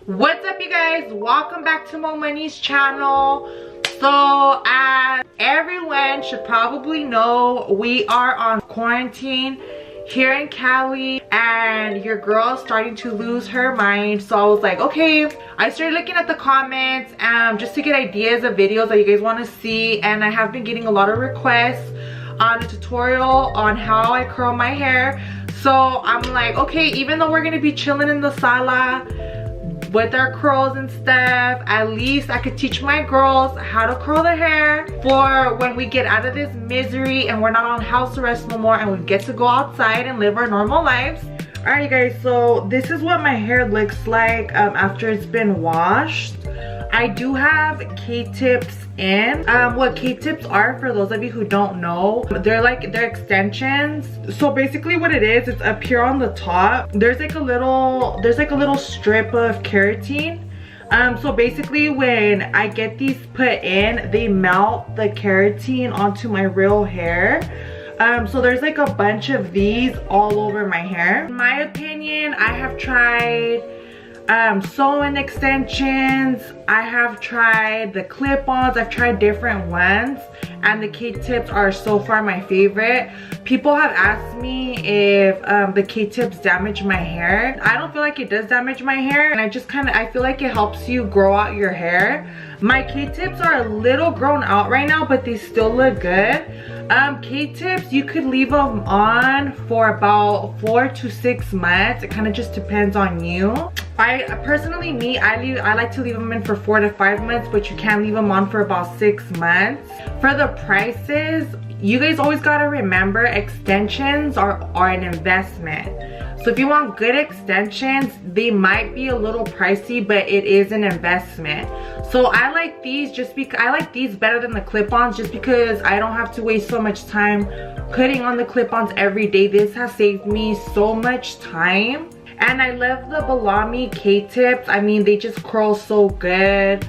What's up, you guys? Welcome back to Mo Money's channel. So as everyone should probably know, we are on quarantine here in Cali and your girl's starting to lose her mind. So I was like, okay, I started looking at the comments just to get ideas of videos that you guys want to see, and I have been getting a lot of requests on a tutorial on how I curl my hair. So I'm like, okay, even though we're gonna be chilling in the sala with our curls and stuff, at least I could teach my girls how to curl their hair for when we get out of this misery and we're not on house arrest no more and we get to go outside and live our normal lives. All right, you guys, so this is what my hair looks like after it's been washed. I do have K-tips in. What K-tips are, for those of you who don't know, they're extensions. So basically what it is, it's up here on the top. There's like a little strip of keratin. So basically when I get these put in, they melt the keratin onto my real hair. So there's like a bunch of these all over my hair. In my opinion, I have tried sew-in extensions, I have tried the clip-ons, I've tried different ones, and the K-tips are so far my favorite. People have asked me if the K-tips damage my hair. I don't feel like it does damage my hair, and I feel like it helps you grow out your hair. My K-tips are a little grown out right now, but they still look good. K-tips, you could leave them on for about 4 to 6 months. It kind of just depends on you. I like to leave them in for 4 to 5 months, but you can leave them on for about 6 months. For the prices, you guys always gotta remember, extensions are an investment. So if you want good extensions, they might be a little pricey, but it is an investment. So I like these I like these better than the clip-ons, just because I don't have to waste so much time putting on the clip-ons every day. This has saved me so much time. And I love the Balami K-tips. I mean, they just curl so good.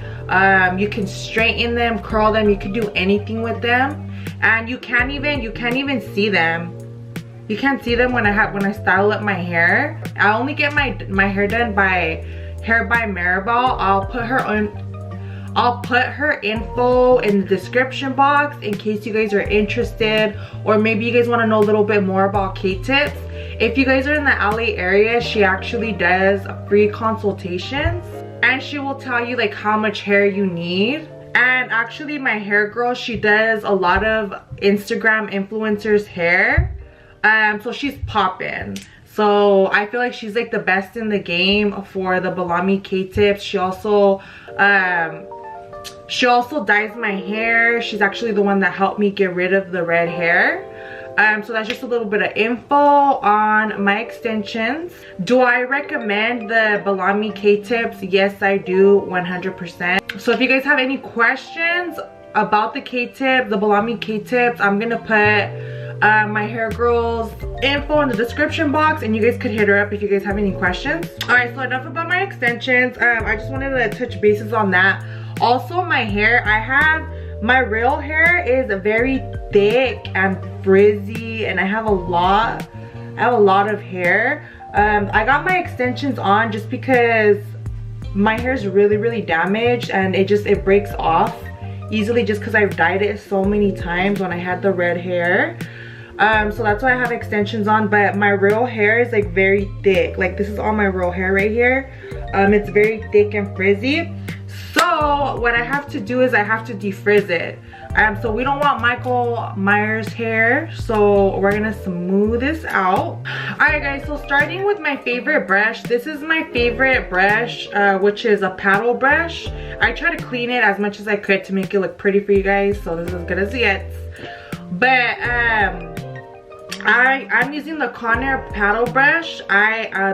You can straighten them, curl them, you can do anything with them. And you can't even see them. You can't see them when I style up my hair. I only get my hair done by Hair by Maribel. I'll put her info in the description box in case you guys are interested, or maybe you guys want to know a little bit more about K-tips. If you guys are in the LA area, she actually does free consultations, and she will tell you like how much hair you need. And actually my hair girl, she does a lot of Instagram influencers hair. So she's poppin'. So I feel like she's like the best in the game for the Balami K-tips. She also dyes my hair. She's actually the one that helped me get rid of the red hair. So that's just a little bit of info on my extensions. Do I recommend the Balami K-tips? Yes, I do, 100%. So if you guys have any questions about the K-tip, the Balami K-tips, I'm gonna put my hair girl's info in the description box, and you guys could hit her up if you guys have any questions. All right, so enough about my extensions. I just wanted to touch bases on that. Also, my hair, my real hair is very thick and frizzy, and I have a lot of hair. I got my extensions on just because my hair is really damaged, and it breaks off easily just because I've dyed it so many times when I had the red hair. So that's why I have extensions on, but my real hair is like very thick. Like, this is all my real hair right here. It's very thick and frizzy. So what I have to do is I have to defrizz it. So we don't want Michael Myers hair, so we're gonna smooth this out. All right, guys, so starting with my favorite brush. This is my favorite brush, which is a paddle brush. I try to clean it as much as I could to make it look pretty for you guys, so this is as good as it gets. But I'm using the Conair paddle brush.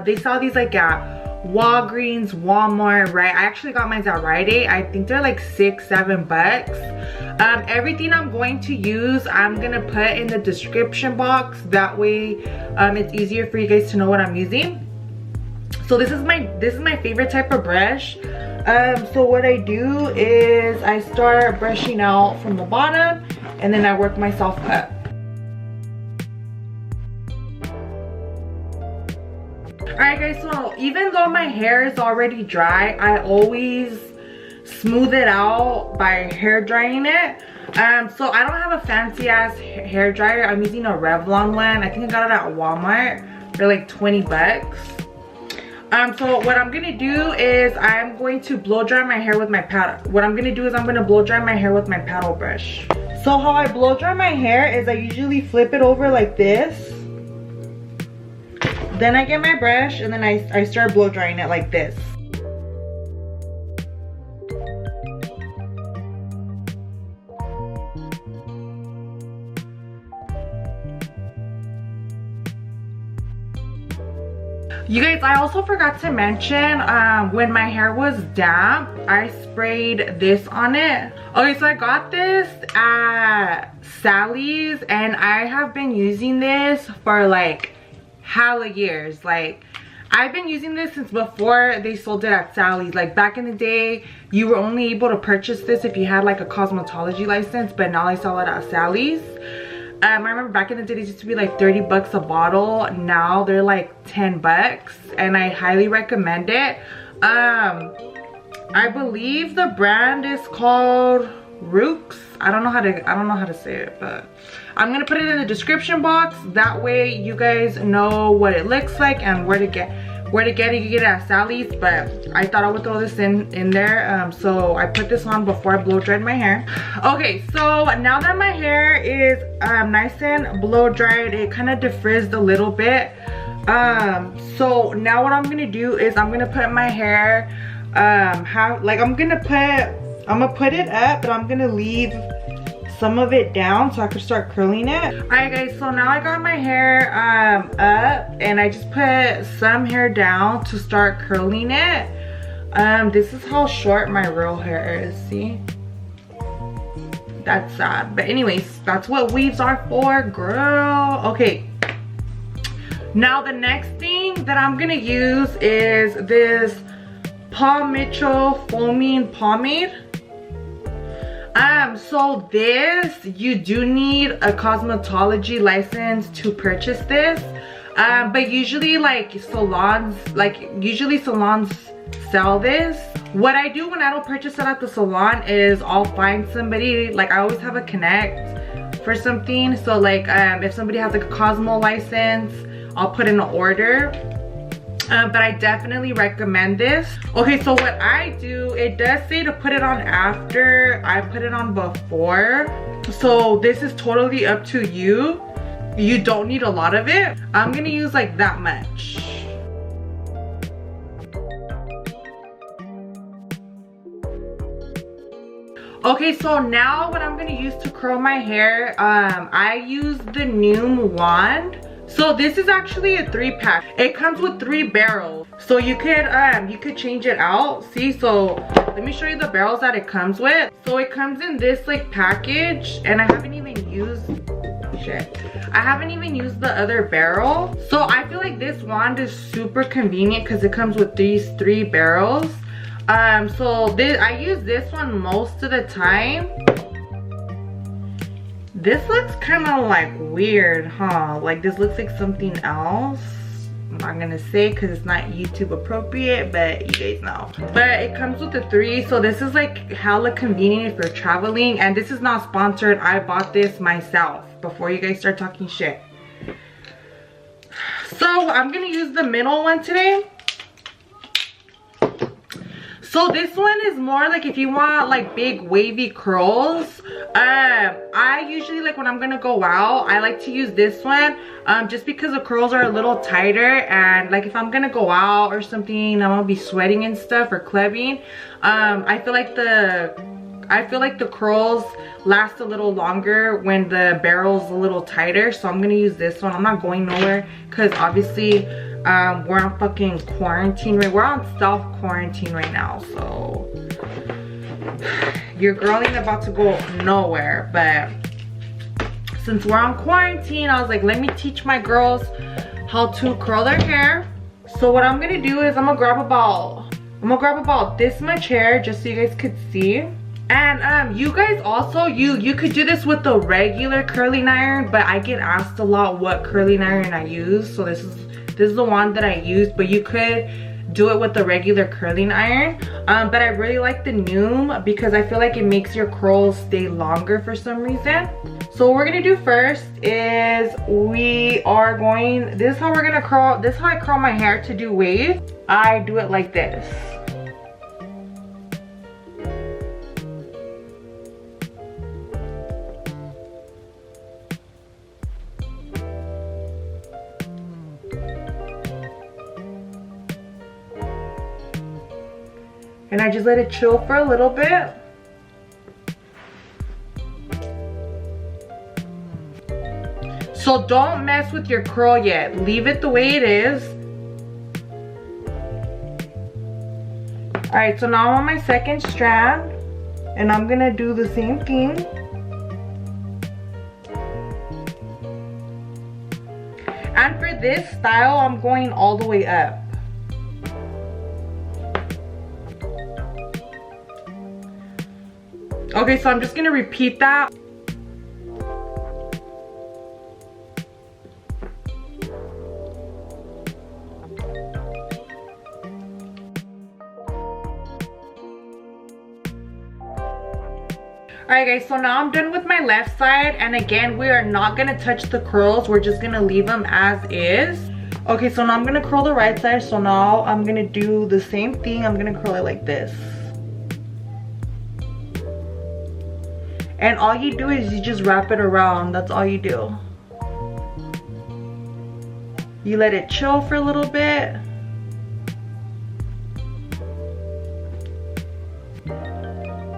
They sell these like at Walgreens, Walmart, right? I actually got mine at Rite Aid. I think they're like $6-7 bucks. Everything I'm going to use, I'm gonna put in the description box. That way it's easier for you guys to know what I'm using. So this is my favorite type of brush. So what I do is I start brushing out from the bottom, and then I work myself up. Alright guys, so even though my hair is already dry, I always smooth it out by hair drying it. So I don't have a fancy ass hair dryer. I'm using a Revlon one. I think I got it at Walmart for like 20 bucks. So what I'm gonna do is I'm going to blow dry my hair with my paddle. What I'm gonna do is I'm gonna blow dry my hair with my paddle brush. So how I blow dry my hair is I usually flip it over like this. Then I get my brush and then I start blow drying it like this. You guys, I also forgot to mention, when my hair was damp, I sprayed this on it. Okay, so I got this at Sally's and I have been using this for like hella years. Like, I've been using this since before they sold it at Sally's. Like, back in the day, you were only able to purchase this if you had like a cosmetology license, but now they sell it at Sally's. I remember back in the day, they used to be like 30 bucks a bottle. Now they're like 10 bucks and I highly recommend it. I believe the brand is called Rooks. I don't know how to say it, but I'm gonna put it in the description box. That way you guys know what it looks like and where to get it. You can get it at Sally's, but I thought I would throw this in there. So I put this on before I blow dried my hair. Okay, so now that my hair is nice and blow dried, it kind of defrizzed a little bit. So now what I'm gonna do is I'm gonna put my hair I'm gonna put it up, but I'm gonna leave some of it down so I can start curling it. Alright guys, so now I got my hair up and I just put some hair down to start curling it. This is how short my real hair is, see? That's sad, but anyways, that's what weaves are for, girl. Okay, now the next thing that I'm gonna use is this Paul Mitchell foaming pomade. So this, you do need a cosmetology license to purchase this. But usually salons sell this. What I do when I don't purchase it at the salon is I'll find somebody, like I always have a connect for something. So like if somebody has like a Cosmo license, I'll put in an order. But I definitely recommend this. Okay, so what I do, it does say to put it on after. I put it on before. So this is totally up to you. You don't need a lot of it. I'm gonna use like that much. Okay, so now what I'm gonna use to curl my hair, I use the Noom wand. So this is actually a 3-pack. It comes with 3 barrels. So you could change it out. See, so let me show you the barrels that it comes with. So it comes in this like package, and I haven't even used the other barrel. So I feel like this wand is super convenient because it comes with these 3 barrels. So I use this one most of the time. This looks kind of like weird, huh? Like this looks like something else. I'm not gonna say because it's not YouTube appropriate, but you guys know. But it comes with the 3, so this is like hella convenient if you're traveling. And this is not sponsored. I bought this myself before you guys start talking shit. So I'm gonna use the middle one today. So this one is more like if you want like big wavy curls. I usually, like when I'm gonna go out, I like to use this one just because the curls are a little tighter, and like if I'm gonna go out or something, I'm gonna be sweating and stuff or clubbing. I feel like the curls last a little longer when the barrel's a little tighter, so I'm gonna use this one. I'm not going nowhere because obviously we're on fucking quarantine, right? We're on self-quarantine right now, so your girl ain't about to go nowhere. But since we're on quarantine, I was like, let me teach my girls how to curl their hair. So what I'm gonna do is I'm gonna grab about this much hair just so you guys could see. And you guys also, you could do this with the regular curling iron, but I get asked a lot what curling iron I use, so this is This is the one that I used, but you could do it with the regular curling iron. But I really like the Noom because I feel like it makes your curls stay longer for some reason. So what we're gonna do first is this is how we're gonna curl, this is how I curl my hair to do waves. I do it like this. And I just let it chill for a little bit. So don't mess with your curl yet. Leave it the way it is. Alright, so now I'm on my second strand. And I'm gonna do the same thing. And for this style, I'm going all the way up. Okay, so I'm just gonna repeat that. Alright guys, so now I'm done with my left side, and again, we are not gonna touch the curls. We're just gonna leave them as is. Okay, so now I'm gonna curl the right side. So now I'm gonna do the same thing. I'm gonna curl it like this. And all you do is you just wrap it around. That's all you do. You let it chill for a little bit.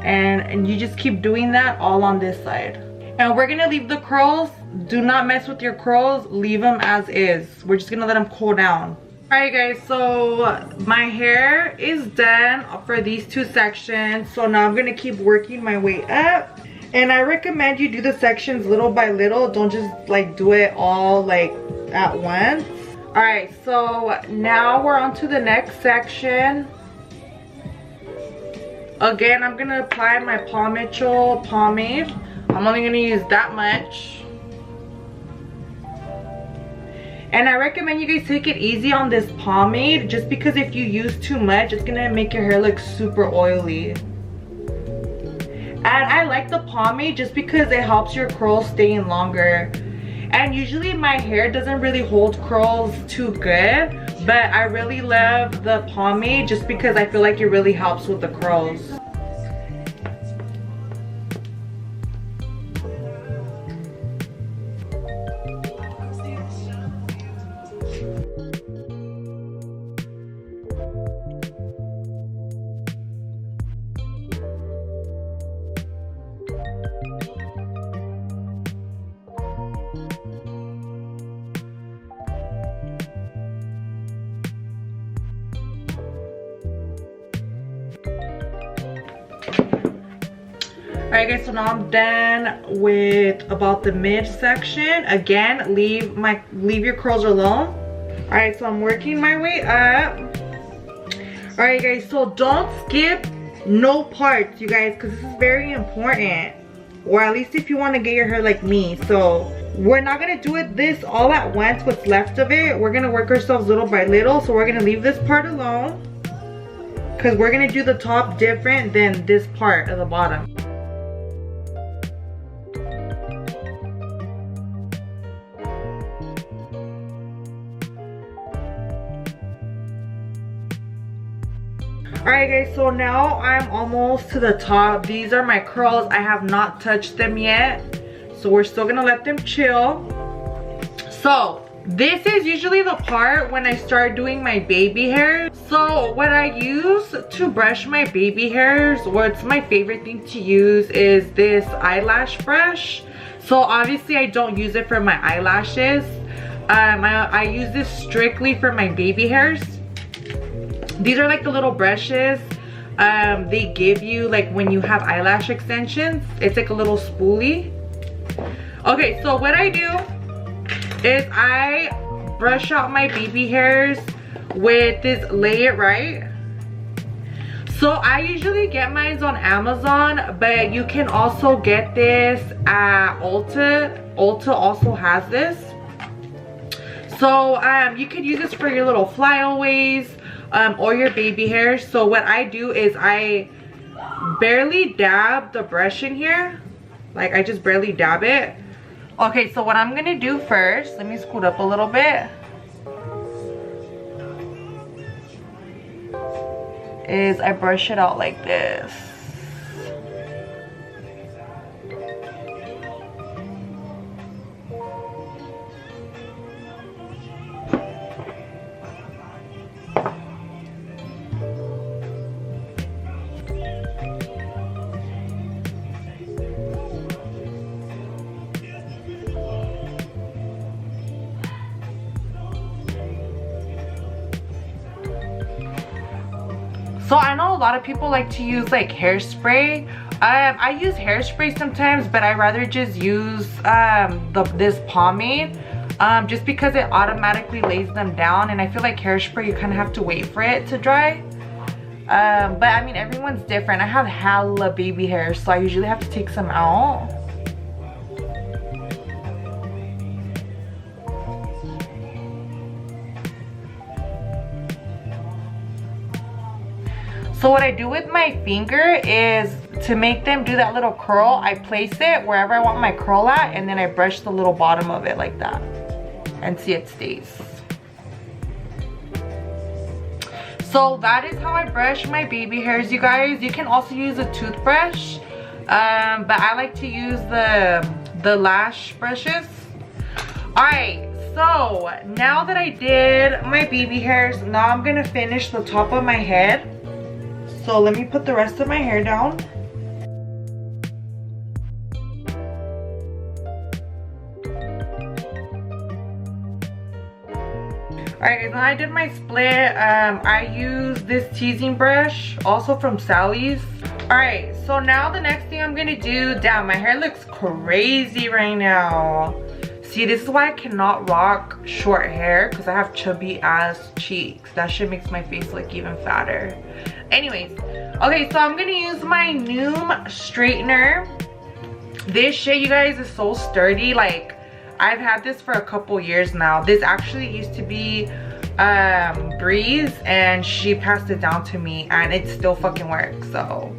And you just keep doing that all on this side. And we're gonna leave the curls. Do not mess with your curls. Leave them as is. We're just gonna let them cool down. Alright guys, so my hair is done for these two sections. So now I'm gonna keep working my way up. And I recommend you do the sections little by little. Don't just like do it all like at once. Alright, so now we're on to the next section. Again, I'm gonna apply my pomade. I'm only gonna use that much. And I recommend you guys take it easy on this pomade, just because if you use too much, it's gonna make your hair look super oily. And I like the pomade just because it helps your curls stay in longer. And usually my hair doesn't really hold curls too good, but I really love the pomade just because I feel like it really helps with the curls. Alright guys, so now I'm done with about the midsection. Again, leave your curls alone. Alright, so I'm working my way up. Alright guys, so don't skip no parts, you guys, because this is very important. Or at least if you want to get your hair like me. So we're not going to do this all at once, what's left of it. We're going to work ourselves little by little. So we're going to leave this part alone, because we're going to do the top different than this part at the bottom. Alright guys, so now I'm almost to the top. These are my curls. I have not touched them yet, so we're still gonna let them chill. So this is usually the part when I start doing my baby hair. So what I use to brush my baby hairs, what's my favorite thing to use, is this eyelash brush. So obviously I don't use it for my eyelashes. I use this strictly for my baby hairs. These are like the little brushes they give you like when you have eyelash extensions. It's like a little spoolie. Okay, so what I do is I brush out my baby hairs with this Lay It Right. So I usually get mine on Amazon, but you can also get this at Ulta. Ulta also has this. So you could use this for your little flyaways or your baby hairs. So what I do is I barely dab the brush in here. Like I just barely dab it. Okay, so what I'm gonna do first, let me scoot up a little bit, is I brush it out like this. So I know a lot of people like to use like hairspray. I use hairspray sometimes, but I rather just use this pomade just because it automatically lays them down, and I feel like hairspray you kind of have to wait for it to dry. But I mean, everyone's different. I have hella baby hair, so I usually have to take some out. So what I do with my finger is to make them do that little curl, I place it wherever I want my curl at, and then I brush the little bottom of it like that. And see, it stays. So that is how I brush my baby hairs, you guys. You can also use a toothbrush, but I like to use the lash brushes. Alright, so now that I did my baby hairs, now I'm gonna finish the top of my head. So let me put the rest of my hair down. Alright, now I did my split. I used this teasing brush, also from Sally's. Alright, so now the next thing I'm gonna do, damn, my hair looks crazy right now. See, this is why I cannot rock short hair, because I have chubby ass cheeks. That shit makes my face look even fatter. Anyways, okay, so I'm gonna use my Noom straightener. This shit, you guys, is so sturdy. Like, I've had this for a couple years now. This actually used to be Breeze, and she passed it down to me, and it still fucking works. So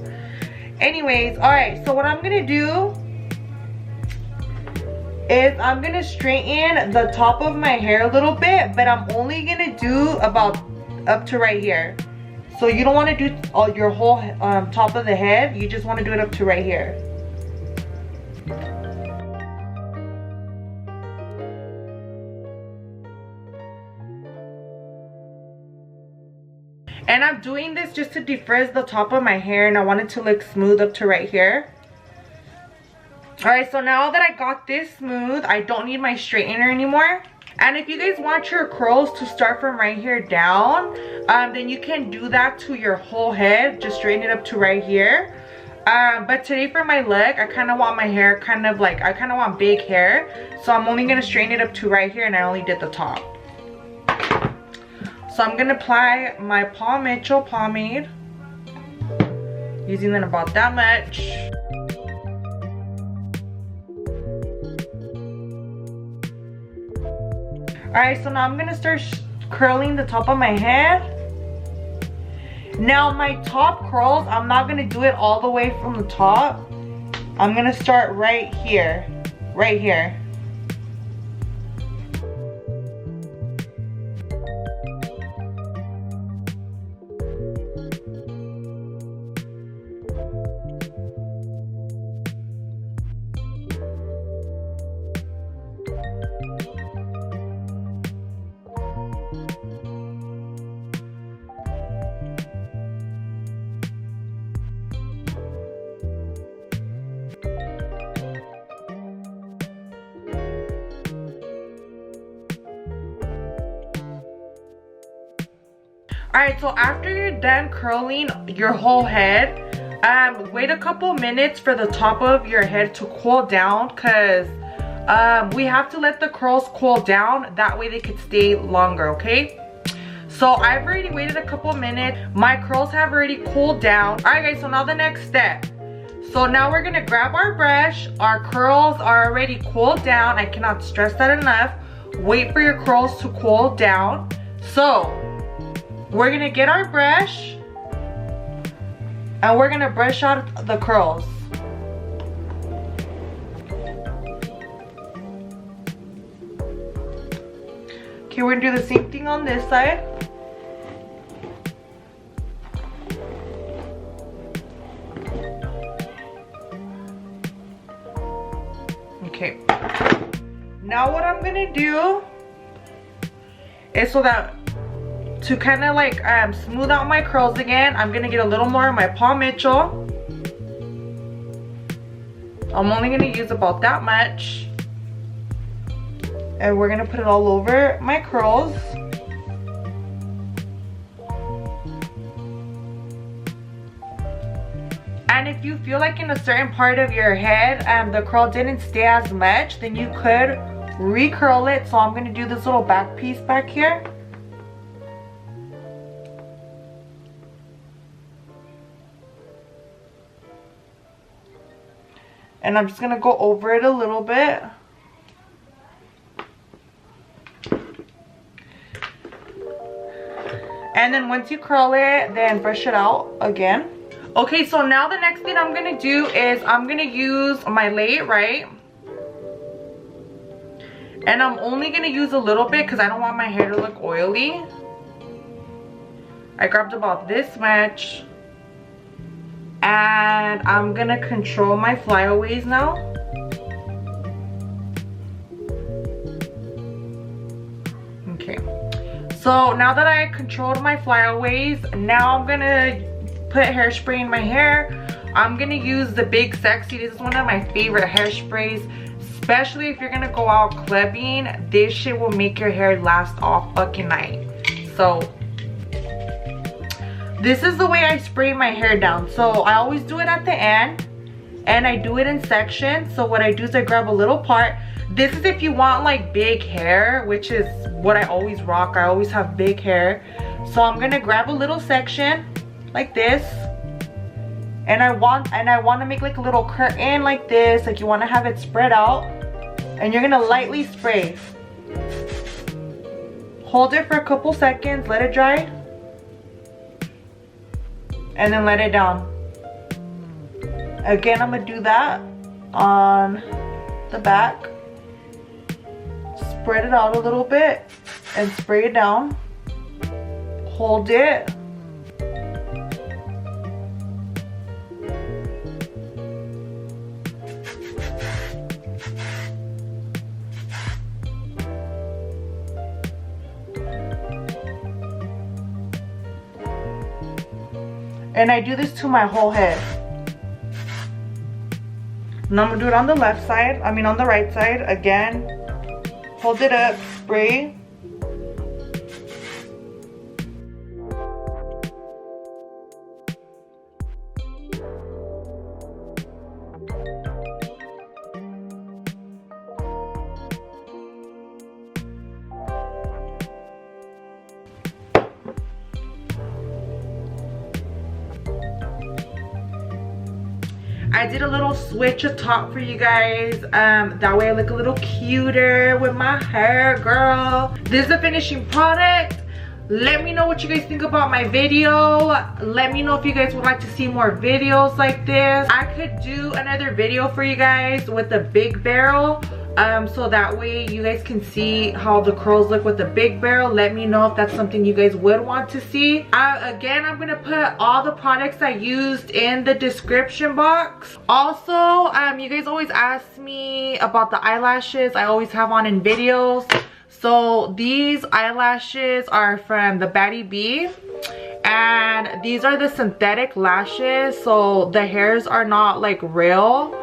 anyways, all right, so what I'm gonna do is I'm gonna straighten the top of my hair a little bit, but I'm only gonna do about up to right here. So you don't want to do all your whole top of the head. You just want to do it up to right here. And I'm doing this just to defrizz the top of my hair, and I want it to look smooth up to right here. Alright, so now that I got this smooth, I don't need my straightener anymore. And if you guys want your curls to start from right here down, then you can do that to your whole head. Just straighten it up to right here. But today for my look, I kind of want my hair I kind of want big hair. So I'm only going to straighten it up to right here, and I only did the top. So I'm going to apply my Paul Mitchell pomade. Using it about that much. Alright, so now I'm gonna start curling the top of my head. Now my top curls, I'm not gonna do it all the way from the top. I'm gonna start right here. Right here. Alright, so after you're done curling your whole head, wait a couple minutes for the top of your head to cool down, because we have to let the curls cool down. That way they could stay longer, okay? So I've already waited a couple minutes. My curls have already cooled down. Alright guys, so now the next step. So now we're gonna grab our brush. Our curls are already cooled down. I cannot stress that enough. wait for your curls to cool down. So we're gonna get our brush and we're gonna brush out the curls. Okay, we're gonna do the same thing on this side. Okay, now what I'm gonna do is so that to kind of like smooth out my curls again, I'm gonna get a little more of my Pomade. I'm only gonna use about that much, and we're gonna put it all over my curls. And if you feel like in a certain part of your head the curl didn't stay as much, then you could recurl it. So I'm gonna do this little back piece back here. And I'm just gonna go over it a little bit. And then once you curl it, then brush it out again. Okay, so now the next thing I'm gonna do is I'm gonna use my Lay Right. And I'm only gonna use a little bit because I don't want my hair to look oily. I grabbed about this much. And I'm gonna control my flyaways now. Okay, so now that I controlled my flyaways, now I'm gonna put hairspray in my hair. I'm gonna use the Big Sexy. This is one of my favorite hairsprays, especially if you're gonna go out clubbing. This shit will make your hair last all fucking night. So this is the way I spray my hair down. So I always do it at the end and I do it in sections. So what I do is I grab a little part. This is if you want like big hair, which is what I always rock. I always have big hair. So I'm gonna grab a little section like this, and I want to make like a little curtain like this, like you want to have it spread out, and you're gonna lightly spray. Hold it for a couple seconds, let it dry, and then let it down. Again, I'm gonna do that on the back. Spread it out a little bit and spray it down. Hold it. And I do this to my whole head. Now I'm gonna do it on the left side, on the right side. Again, hold it up, spray. I did a little switch of top for you guys. That way I look a little cuter with my hair, girl. This is the finishing product. Let me know what you guys think about my video. Let me know if you guys would like to see more videos like this. I could do another video for you guys with the big barrel. So that way you guys can see how the curls look with the big barrel. Let me know if that's something you guys would want to see. Again, I'm gonna put all the products I used in the description box. Also, you guys always ask me about the eyelashes I always have on in videos. So these eyelashes are from the Baddie Bee, and these are the synthetic lashes, so the hairs are not like real.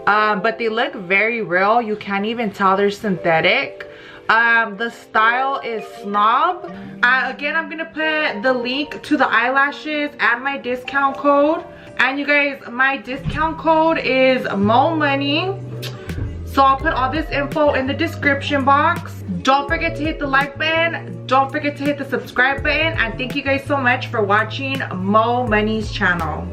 But they look very real. You can't even tell they're synthetic. The style is Snob. Again, I'm gonna put the link to the eyelashes and my discount code. And you guys, my discount code is MoMoney. So I'll put all this info in the description box. Don't forget to hit the like button. Don't forget to hit the subscribe button. And thank you guys so much for watching MoMoney's channel.